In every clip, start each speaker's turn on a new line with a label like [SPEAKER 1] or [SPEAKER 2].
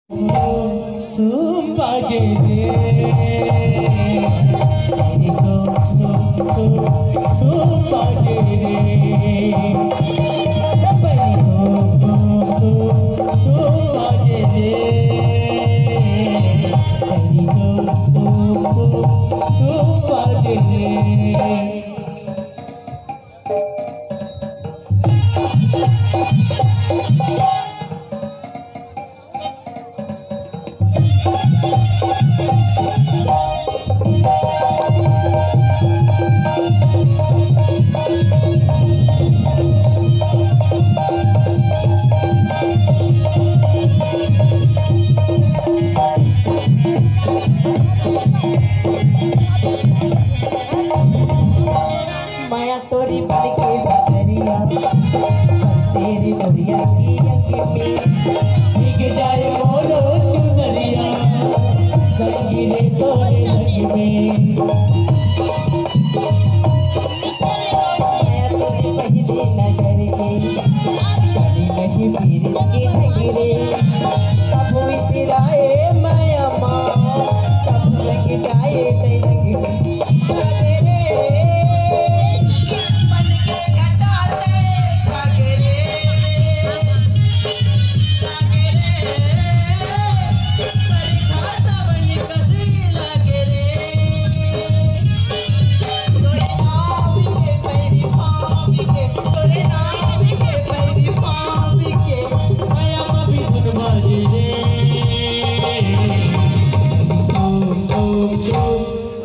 [SPEAKER 1] तुम पागे रे तुम पागे रे
[SPEAKER 2] माया तोरी बन के बदरिया बंसेरी मोरिया की अंग में
[SPEAKER 1] भीग जाए मोरो चुनरिया संगीरे सोने लग में
[SPEAKER 2] माया तोरी पहले नजर के चली नहीं फिर के ठगरे कब इतराए माया माँ कब लग जाए ते लग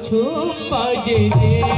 [SPEAKER 1] छुप पागे रे